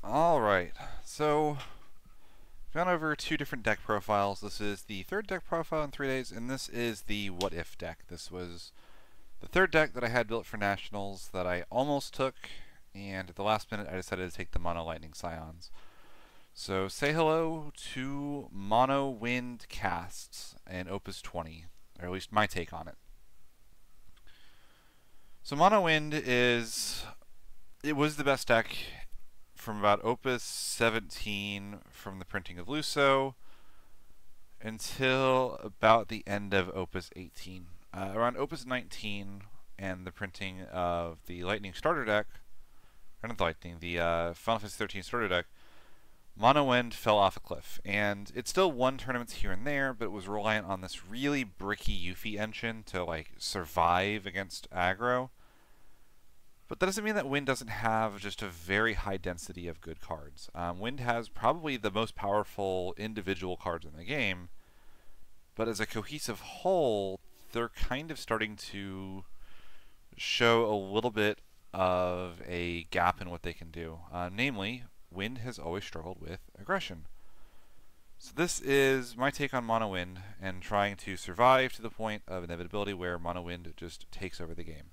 Alright, so gone over two different deck profiles. This is the third deck profile in 3 days, and this is the What If deck. This was the third deck that I had built for Nationals that I almost took, and at the last minute I decided to take the Mono Lightning Scions. So say hello to Mono Wind Casts and Opus 20, or at least my take on it. So Mono Wind it was the best deck from about Opus 17 from the printing of Luso until about the end of Opus 18. Around Opus 19 and the printing of the Lightning starter deck, or not the Lightning, the Final Fantasy 13 starter deck, Mono Wind fell off a cliff, and it still won tournaments here and there, but it was reliant on this really bricky Yuffie engine to like survive against aggro. But that doesn't mean that Wind doesn't have just a very high density of good cards. Wind has probably the most powerful individual cards in the game, but as a cohesive whole, they're kind of starting to show a little bit of a gap in what they can do. Namely, Wind has always struggled with aggression. So this is my take on Mono Wind and trying to survive to the point of inevitability where Mono Wind just takes over the game.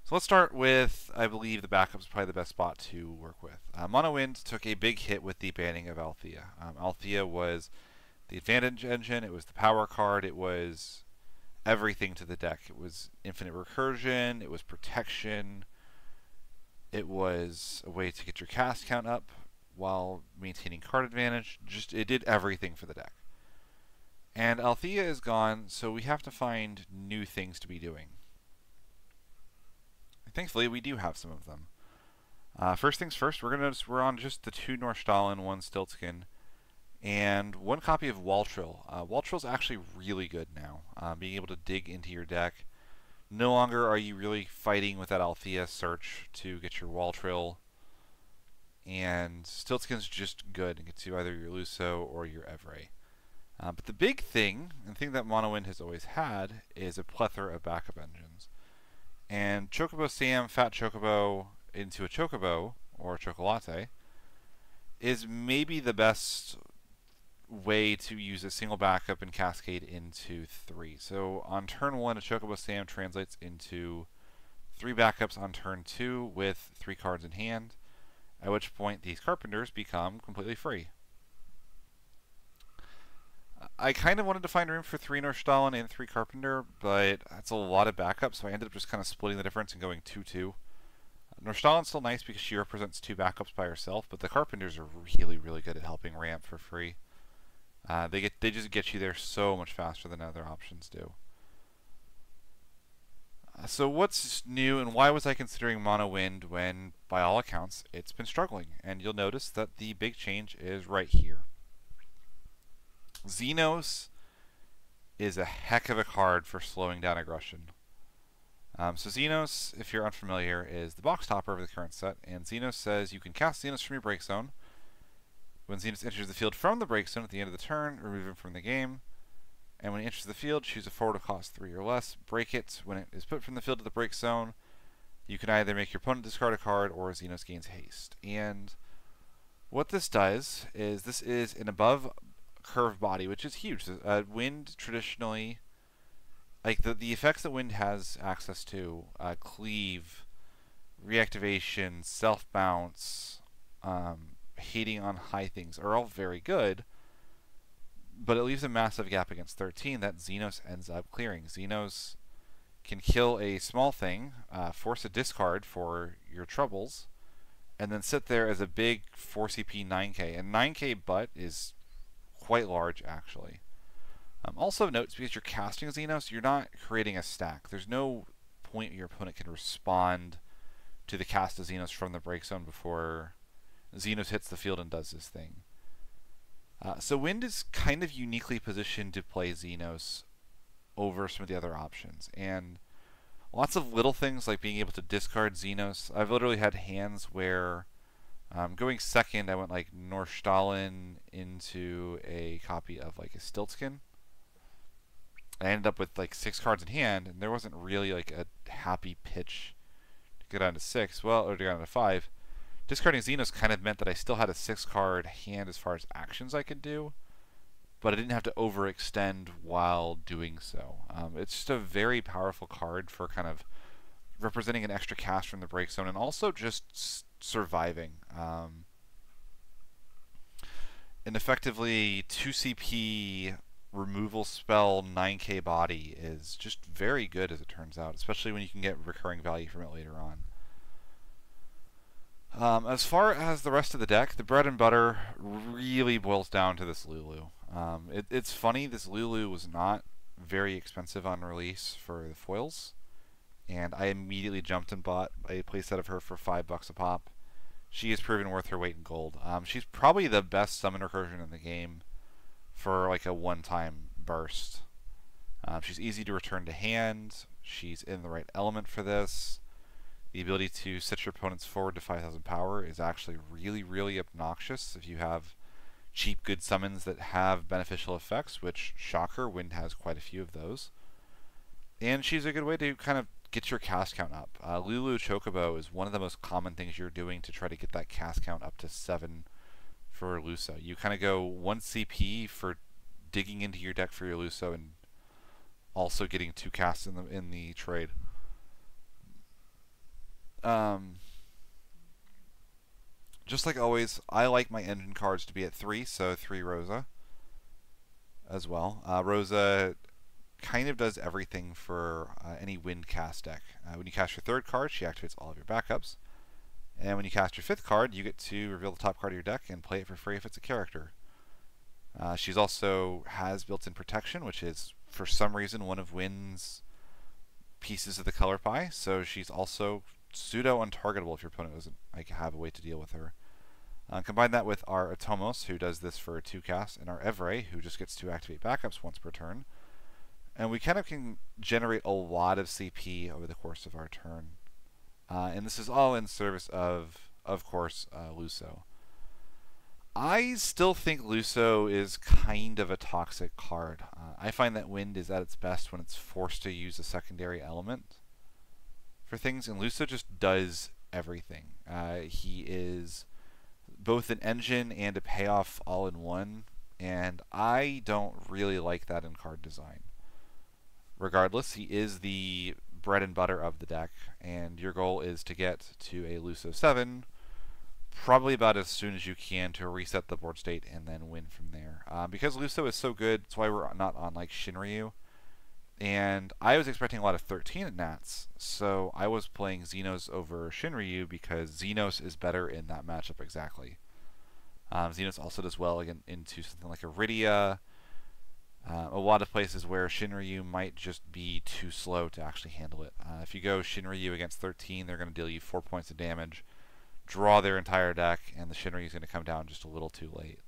So let's start with, I believe the backup is probably the best spot to work with. Mono Wind took a big hit with the banning of Althea. Althea was the advantage engine, it was the power card, it was everything to the deck. It was infinite recursion, it was protection, it was a way to get your cast count up while maintaining card advantage. Just it did everything for the deck. And Althea is gone, so we have to find new things to be doing. Thankfully, we do have some of them. First things first, we're on just the 2 Norstallin, 1 Stiltskin, and 1 copy of Waltrill. Waltrill's actually really good now, being able to dig into your deck. No longer are you really fighting with that Althea search to get your Waltrill, and Stiltskin's just good. It gets you either your Luso or your Evray. But the big thing, and the thing that Mono Wind has always had, is a plethora of backup engines. And Chocobo Sam, Fat Chocobo into a Chocobo, or a Chocolate, is maybe the best way to use a single backup and cascade into 3. So on turn 1, a Chocobo Sam translates into 3 backups on turn 2 with 3 cards in hand, at which point these Carpenters become completely free. I kind of wanted to find room for 3 Norstallin and 3 Carpenter, but that's a lot of backups, so I ended up just kind of splitting the difference and going 2-2. Norstallin's still nice because she represents 2 backups by herself, but the Carpenters are really, really good at helping ramp for free. They just get you there so much faster than other options do. So what's new, and why was I considering Mono Wind when, by all accounts, it's been struggling? And you'll notice that the big change is right here. Xenos is a heck of a card for slowing down aggression. So Xenos, if you're unfamiliar, is the box topper of the current set, and Xenos says you can cast Xenos from your break zone. When Xenos enters the field from the break zone at the end of the turn, remove him from the game. And when he enters the field, choose a forward of cost 3 or less, break it. When it is put from the field to the break zone, you can either make your opponent discard a card or Xenos gains haste. And what this does is this is an above curved body, which is huge. Wind traditionally, like the effects that Wind has access to, cleave, reactivation, self bounce, hating on high things, are all very good, but it leaves a massive gap against 13 that Xenos ends up clearing. Xenos can kill a small thing, force a discard for your troubles, and then sit there as a big 4 CP 9k. And 9k butt is quite large, actually. Also note, because you're casting Xenos, you're not creating a stack. There's no point your opponent can respond to the cast of Xenos from the break zone before Xenos hits the field and does this thing. So Wind is kind of uniquely positioned to play Xenos over some of the other options. And lots of little things like being able to discard Xenos. I've literally had hands where going second, I went like Norstallin into a copy of like a Stiltskin. I ended up with like 6 cards in hand, and there wasn't really like a happy pitch get down to 6, well, or get down to 5. Discarding Xenos kind of meant that I still had a 6-card hand as far as actions I could do, but I didn't have to overextend while doing so. It's just a very powerful card for kind of representing an extra cast from the break zone and also just surviving. And effectively, 2 CP removal spell 9k body is just very good as it turns out, especially when you can get recurring value from it later on. As far as the rest of the deck, the bread and butter really boils down to this Lulu. It's funny, this Lulu was not very expensive on release for the foils, and I immediately jumped and bought a playset of her for $5 a pop. She has proven worth her weight in gold. She's probably the best summon recursion in the game for like a one-time burst. She's easy to return to hand. She's in the right element for this. The ability to set your opponents forward to 5,000 power is actually really, really obnoxious if you have cheap good summons that have beneficial effects, which, shocker, Wind has quite a few of those. And she's a good way to kind of get your cast count up. Lulu Chocobo is one of the most common things you're doing to try to get that cast count up to 7 for Luso. You kind of go 1 CP for digging into your deck for your Luso and also getting 2 casts in the trade. Just like always, I like my engine cards to be at 3, so 3 Rosa as well. Rosa kind of does everything for any Wind cast deck. When you cast your 3rd card, she activates all of your backups. And when you cast your 5th card, you get to reveal the top card of your deck and play it for free if it's a character. She's also has built-in protection, which is, for some reason, one of Wind's pieces of the color pie. So she's also pseudo-untargetable if your opponent doesn't have a way to deal with her. Combine that with our Atomos, who does this for a 2 cast, and our Evray, who just gets to activate backups once per turn. And we kind of can generate a lot of CP over the course of our turn. And this is all in service of course, Luso. I still think Luso is kind of a toxic card. I find that Wind is at its best when it's forced to use a secondary element for things, and Luso just does everything. He is both an engine and a payoff all in one, and I don't really like that in card design. Regardless, he is the bread and butter of the deck, and your goal is to get to a Luso 7 probably about as soon as you can to reset the board state and then win from there. Because Luso is so good, that's why we're not on like Shinryu. And I was expecting a lot of 13 at Nats, so I was playing Xenos over Shinryu because Xenos is better in that matchup exactly. Xenos also does well into something like Iridia. A lot of places where Shinryu might just be too slow to actually handle it. If you go Shinryu against 13, they're going to deal you 4 points of damage, draw their entire deck, and the Shinryu is going to come down just a little too late.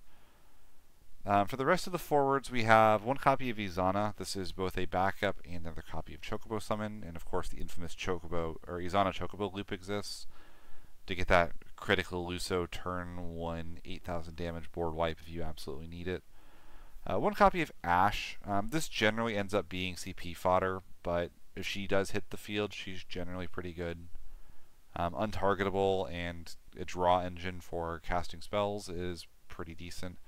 For the rest of the forwards, we have 1 copy of Izana. This is both a backup and another copy of Chocobo Summon, and of course the infamous Chocobo or Izana Chocobo loop exists to get that critical Luso turn 1 8,000 damage board wipe if you absolutely need it. 1 copy of Ash. This generally ends up being CP fodder, but if she does hit the field, she's generally pretty good. Untargetable and a draw engine for casting spells is pretty decent.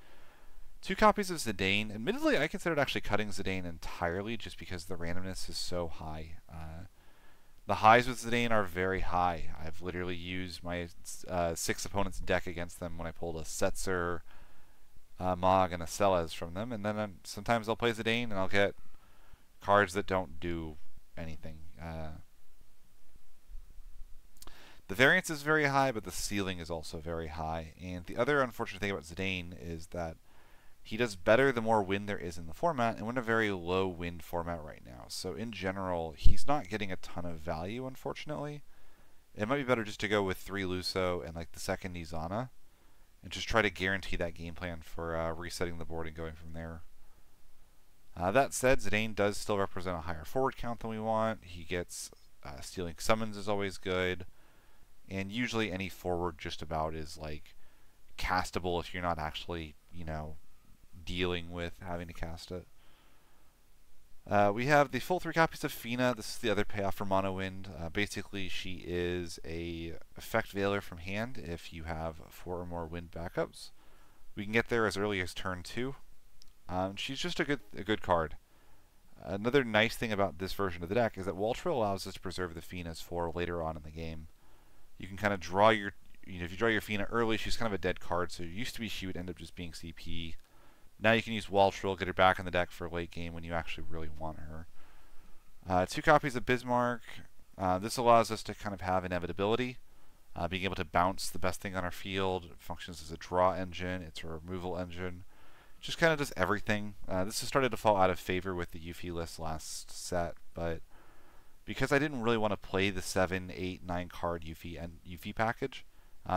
2 copies of Zidane. Admittedly, I considered actually cutting Zidane entirely just because the randomness is so high. The highs with Zidane are very high. I've literally used my 6 opponents' deck against them when I pulled a Setzer, Mog, and a Celes from them, and then sometimes I'll play Zidane and I'll get cards that don't do anything. The variance is very high, but the ceiling is also very high. And the other unfortunate thing about Zidane is that he does better the more wind there is in the format, and we're in a very low wind format right now. So in general, he's not getting a ton of value, unfortunately. It might be better just to go with 3 Luso and like the 2nd Izana, and just try to guarantee that game plan for resetting the board and going from there. That said, Zidane does still represent a higher forward count than we want. He gets stealing summons is always good. And usually any forward just about is like castable if you're not actually, you know, dealing with having to cast it. We have the full 3 copies of Fina. This is the other payoff for Mono Wind. Basically, she is a effect veiler from hand if you have 4 or more wind backups. We can get there as early as turn 2. She's just a good card. Another nice thing about this version of the deck is that Waltrill allows us to preserve the Finas for later on in the game. You can kind of draw your, if you draw your Fina early, she's kind of a dead card, so it used to be she would end up just being CP. Now you can use Waltrill, get her back in the deck for late game when you actually really want her. 2 copies of Bismarck. This allows us to kind of have inevitability. Being able to bounce the best thing on our field. It functions as a draw engine. It's a removal engine. Just kind of does everything. This has started to fall out of favor with the Yuffie list last set, but because I didn't really want to play the 7, 8, 9 card Yuffie package,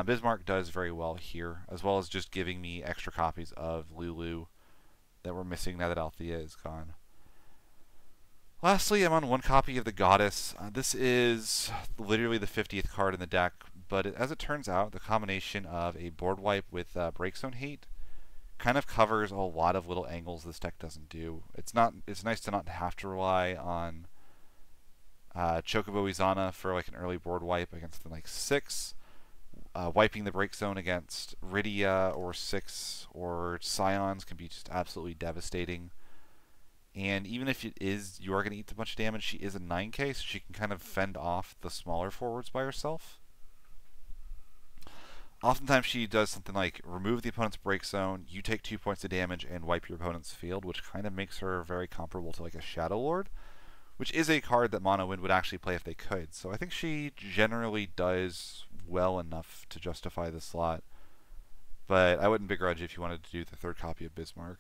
Bismarck does very well here, as well as just giving me extra copies of Lulu that we're missing now that Althea is gone. Lastly, I'm on 1 copy of the Goddess. This is literally the 50th card in the deck, but as it turns out, the combination of a board wipe with Breakzone Hate kind of covers a lot of little angles this deck doesn't do. It's nice to not have to rely on Chocobo Izana for like an early board wipe against like 6. Wiping the break zone against Rydia or 6 or Scions can be just absolutely devastating. And even if it is, you are going to eat a bunch of damage, she is a 9k, so she can kind of fend off the smaller forwards by herself. Oftentimes she does something like remove the opponent's break zone, you take 2 points of damage, and wipe your opponent's field, which kind of makes her very comparable to like a Shadow Lord, which is a card that Mono Wind would actually play if they could. So I think she generally does well enough to justify the slot, but I wouldn't begrudge if you wanted to do the 3rd copy of Bismarck.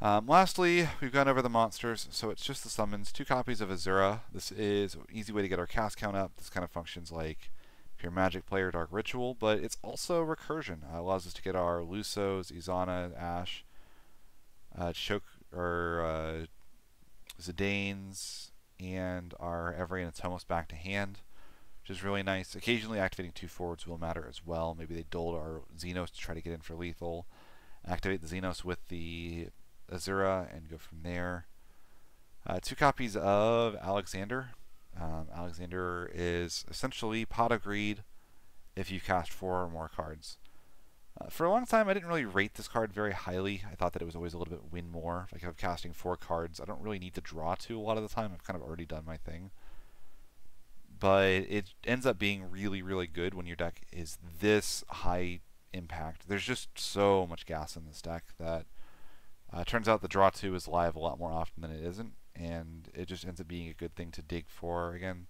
Lastly, we've gone over the monsters, so it's just the summons. 2 copies of Azura. This is an easy way to get our cast count up. This kind of functions like Pure Magic player, Dark Ritual, but it's also recursion. Allows us to get our Lusos, Izana, Ash, Zidanes, and our Every and Atomos back to hand, which is really nice. Occasionally activating 2 forwards will matter as well. Maybe they dulled our Xenos to try to get in for lethal. Activate the Xenos with the Azura and go from there. 2 copies of Alexander. Alexander is essentially Pot of Greed if you cast 4 or more cards. For a long time, I didn't really rate this card very highly. I thought that it was always a little bit win more. Like if I'm casting 4 cards, I don't really need to draw 2 a lot of the time. I've kind of already done my thing. But it ends up being really, really good when your deck is this high impact. There's just so much gas in this deck that turns out the draw 2 is live a lot more often than it isn't, and it just ends up being a good thing to dig for. Again,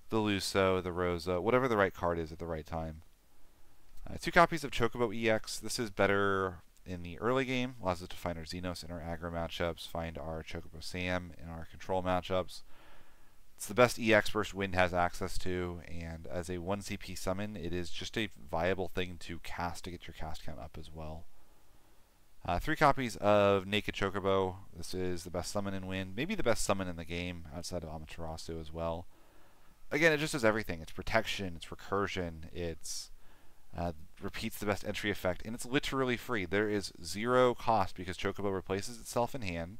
the Luso, the Rosa, whatever the right card is at the right time. 2 copies of Chocobo EX. This is better in the early game. Allows us to find our Xenos in our aggro matchups, find our Chocobo Sam in our control matchups. It's the best EX Burst Wind has access to, and as a 1 CP summon, it is just a viable thing to cast to get your cast count up as well. 3 copies of Naked Chocobo. This is the best summon in Wind, maybe the best summon in the game outside of Amaterasu as well. Again, it just does everything. It's protection, it's recursion, it's repeats the best entry effect, and it's literally free. There is 0 cost because Chocobo replaces itself in hand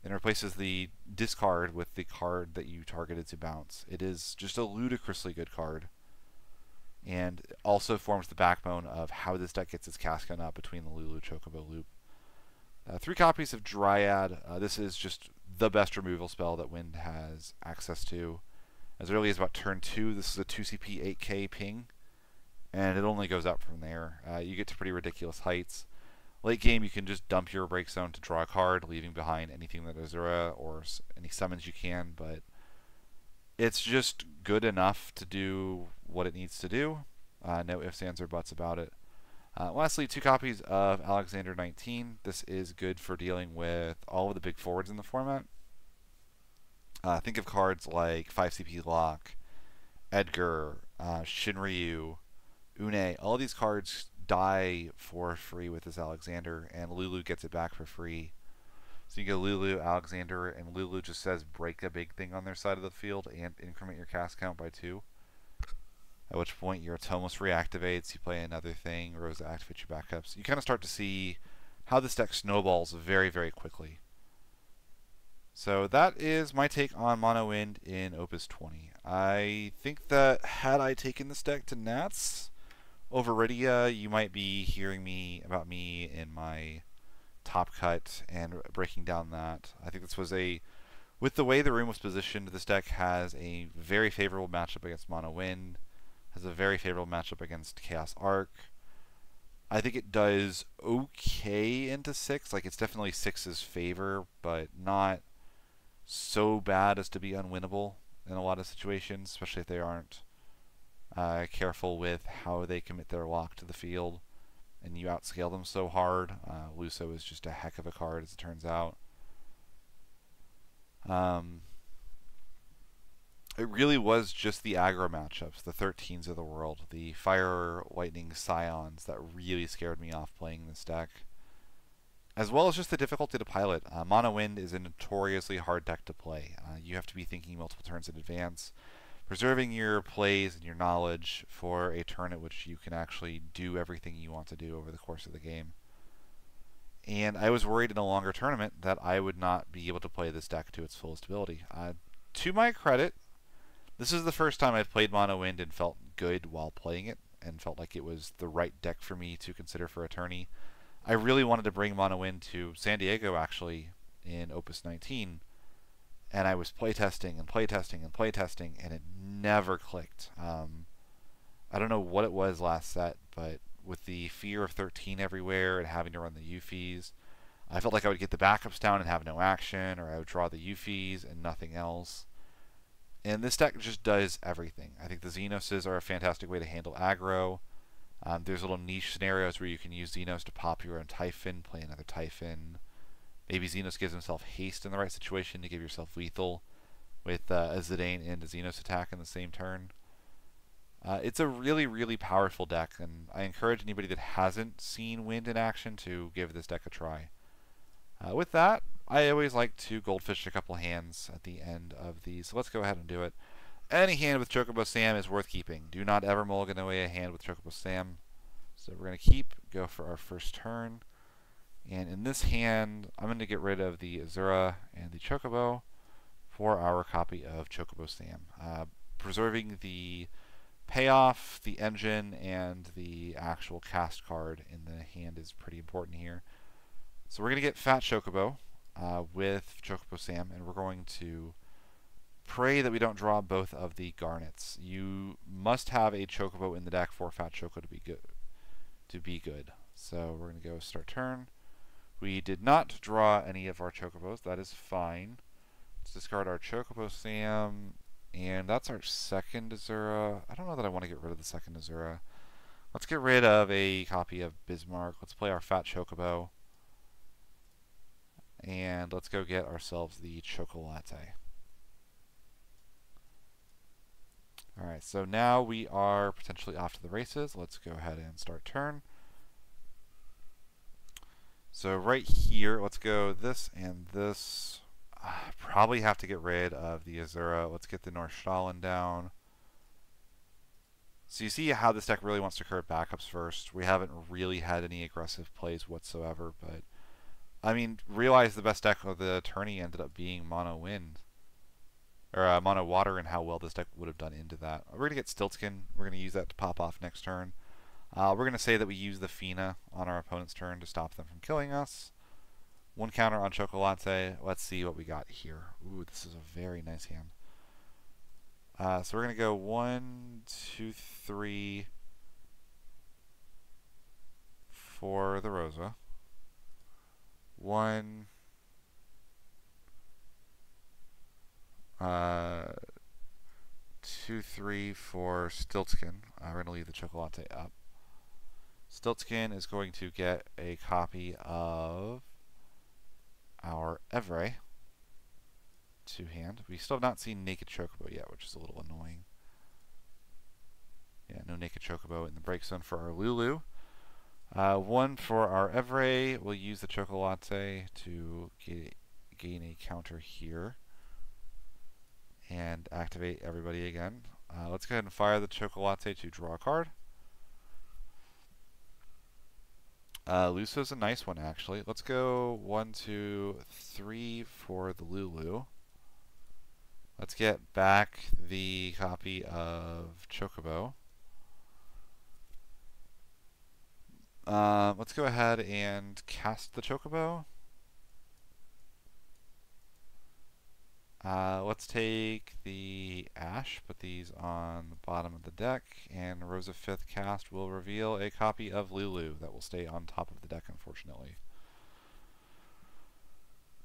and replaces the discard with the card that you targeted to bounce. It is just a ludicrously good card, and also forms the backbone of how this deck gets its cast count up between the Lulu Chocobo loop. 3 copies of Dryad. This is just the best removal spell that Wind has access to. As early as about turn 2, this is a 2 CP 8k ping, and it only goes up from there. You get to pretty ridiculous heights. Late game, you can just dump your break zone to draw a card, leaving behind anything that Azura or any summons you can, but it's just good enough to do what it needs to do. No ifs, ands, or buts about it. Lastly, 2 copies of Alexander 19. This is good for dealing with all of the big forwards in the format. Think of cards like 5 CP Lock, Edgar, Shinryu, Une. All these cards die for free with this Alexander, and Lulu gets it back for free. So you go Lulu, Alexander, and Lulu just says break a big thing on their side of the field and increment your cast count by 2. At which point your Atomos reactivates, you play another thing, Rosa activates your backups. You kind of start to see how this deck snowballs very, very quickly. So that is my take on Mono Wind in Opus 20. I think that had I taken this deck to Nats over Rydia, you might be hearing about me in my top cut and breaking down that. I think this was with the way the room was positioned, this deck has a very favorable matchup against Mono Wind, has a very favorable matchup against Chaos Arc. I think it does okay into 6. Like, it's definitely 6's favor, but not so bad as to be unwinnable in a lot of situations, especially if they aren't careful with how they commit their lock to the field and you outscale them so hard. Luso is just a heck of a card, as it turns out. It really was just the aggro matchups, the 13s of the world, the Fire Lightning Scions that really scared me off playing this deck. As well as just the difficulty to pilot. Mono Wind is a notoriously hard deck to play. You have to be thinking multiple turns in advance, preserving your plays and your knowledge for a turn at which you can actually do everything you want to do over the course of the game. And I was worried in a longer tournament that I would not be able to play this deck to its fullest ability. To my credit, this is the first time I've played Mono Wind and felt good while playing it, and felt like it was the right deck for me to consider for a tourney. I really wanted to bring Mono Wind to San Diego, actually, in Opus 19, and I was playtesting and playtesting and playtesting, and it never clicked. I don't know what it was last set, but with the fear of 13 everywhere and having to run the Euphies, I felt like I would get the backups down and have no action, or I would draw the Euphies and nothing else. And this deck just does everything. I think the Xenoses are a fantastic way to handle aggro. There's little niche scenarios where you can use Xenos to pop your own Typhon, play another Typhon. Maybe Xenos gives himself haste in the right situation to give yourself lethal with a Zidane and a Xenos attack in the same turn. It's a really, really powerful deck, and I encourage anybody that hasn't seen Wind in action to give this deck a try. With that, I always like to goldfish a couple hands at the end of these, so let's go ahead and do it. Any hand with Chocobo Sam is worth keeping. Do not ever mulligan away a hand with Chocobo Sam. So we're going to go for our first turn. And in this hand, I'm going to get rid of the Azura and the Chocobo for our copy of Chocobo Sam. Preserving the payoff, the engine, and the actual cast card in the hand is pretty important here. So we're going to get Fat Chocobo with Chocobo Sam, and we're going to pray that we don't draw both of the Garnets. You must have a Chocobo in the deck for Fat Choco to be good. So we're going to go start turn. We did not draw any of our Chocobos. That is fine. Let's discard our Chocobo Sam, and that's our second Azura. I don't know that I want to get rid of the second Azura. Let's get rid of a copy of Bismarck. Let's play our Fat Chocobo. And let's go get ourselves the Chocolate. Alright, so now we are potentially off to the races. Let's go ahead and start turn. So right here, let's go this and this. Probably have to get rid of the Azura. Let's get the Nordstalin down. So you see how this deck really wants to curve backups first. We haven't really had any aggressive plays whatsoever, but I mean, realize the best deck of the tourney ended up being Mono Wind. Or Mono Water, and how well this deck would have done into that. We're going to get Stiltskin. We're going to use that to pop off next turn. We're going to say that we use the Fina on our opponent's turn to stop them from killing us. One counter on Chocolate. Let's see what we got here. Ooh, this is a very nice hand. So we're going to go 1, 2, 3 for the Rosa. 1, 2, 3 for Stiltskin. We're going to leave the Chocolate up. Stiltskin is going to get a copy of our Evray to hand. We still have not seen Naked Chocobo yet, which is a little annoying. Yeah, no Naked Chocobo in the break zone for our Lulu. 1 for our Evray. We'll use the Chocolate to gain a counter here and activate everybody again. Let's go ahead and fire the Chocolate to draw a card. Luso's a nice one, actually. Let's go 1, 2, 3 for the Lulu. Let's get back the copy of Chocobo. Let's go ahead and cast the Chocobo. Let's take the Ash, put these on the bottom of the deck, and Rosa 5th cast will reveal a copy of Lulu that will stay on top of the deck, unfortunately.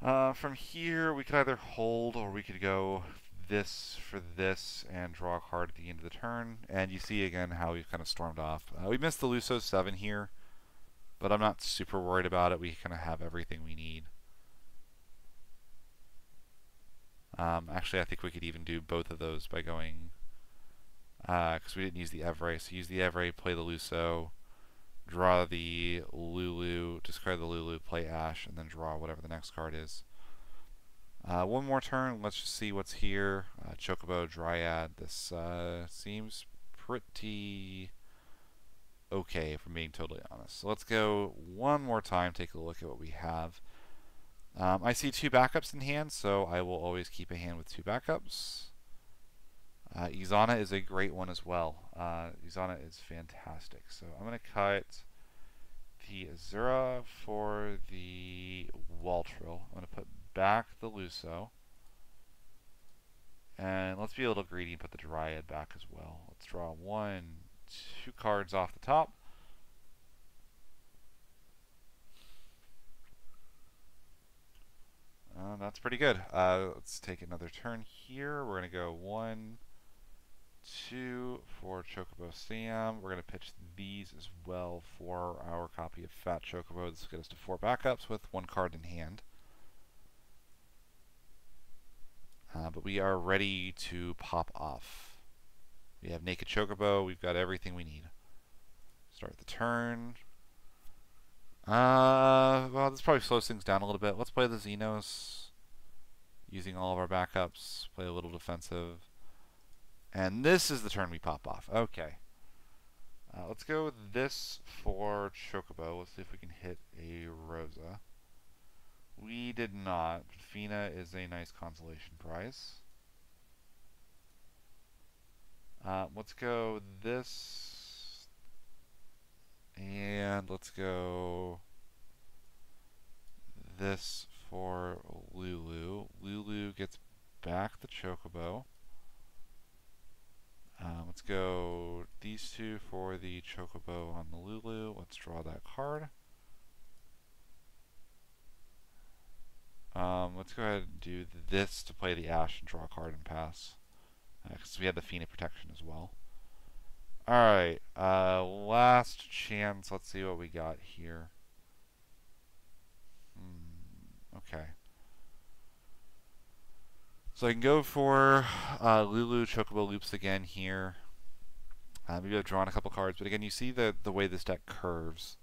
From here, we could either hold or we could go this for this and draw a card at the end of the turn. And you see again how we've kind of stormed off. We missed the Luso 7 here, but I'm not super worried about it. We kind of have everything we need. Actually, I think we could even do both of those by going, because we didn't use the Evray. So use the Evray, play the Luso, draw the Lulu, discard the Lulu, play Ash, and then draw whatever the next card is. One more turn. Let's just see what's here. Chocobo, Dryad. This seems pretty okay, if I'm being totally honest. So let's go one more time, take a look at what we have. I see 2 backups in hand, so I will always keep a hand with 2 backups. Izana is a great one as well. Izana is fantastic. So I'm going to cut the Azura for the Waltrill. I'm going to put back the Luso. And let's be a little greedy and put the Dryad back as well. Let's draw 1, 2 cards off the top. That's pretty good. Let's take another turn here. We're going to go 1, 2 for Chocobo Sam. We're going to pitch these as well for our copy of Fat Chocobo. This will get us to 4 backups with 1 card in hand. But we are ready to pop off. We have Naked Chocobo. We've got everything we need. Start the turn. Well, this probably slows things down a little bit. Let's play the Xenos. Using all of our backups. Play a little defensive. And this is the turn we pop off. Okay. Let's go with this for Chocobo. Let's see if we can hit a Rosa. We did not. Fina is a nice consolation prize. Let's go this. And let's go this for Lulu. Lulu gets back the Chocobo. Let's go these 2 for the Chocobo on the Lulu. Let's draw that card. Let's go ahead and do this to play the Ash and draw a card and pass. Because we had the Fina protection as well. Alright, last chance. Let's see what we got here. Okay. So I can go for Lulu, Chocobo Loops again here. Maybe I've drawn a couple cards, but again, you see the way this deck curves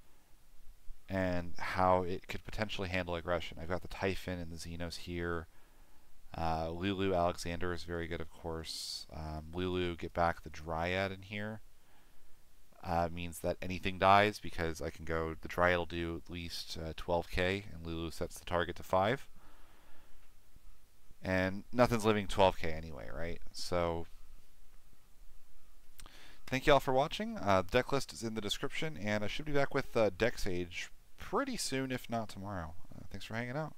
and how it could potentially handle aggression. I've got the Typhon and the Xenos here. Lulu Alexander is very good, of course. Lulu, get back the Dryad in here. Means that anything dies because I can go, the Dryad will do at least 12k, and Lulu sets the target to 5. And nothing's living 12k anyway, right? So, thank you all for watching. The deck list is in the description, and I should be back with Deck Sage pretty soon, if not tomorrow. Thanks for hanging out.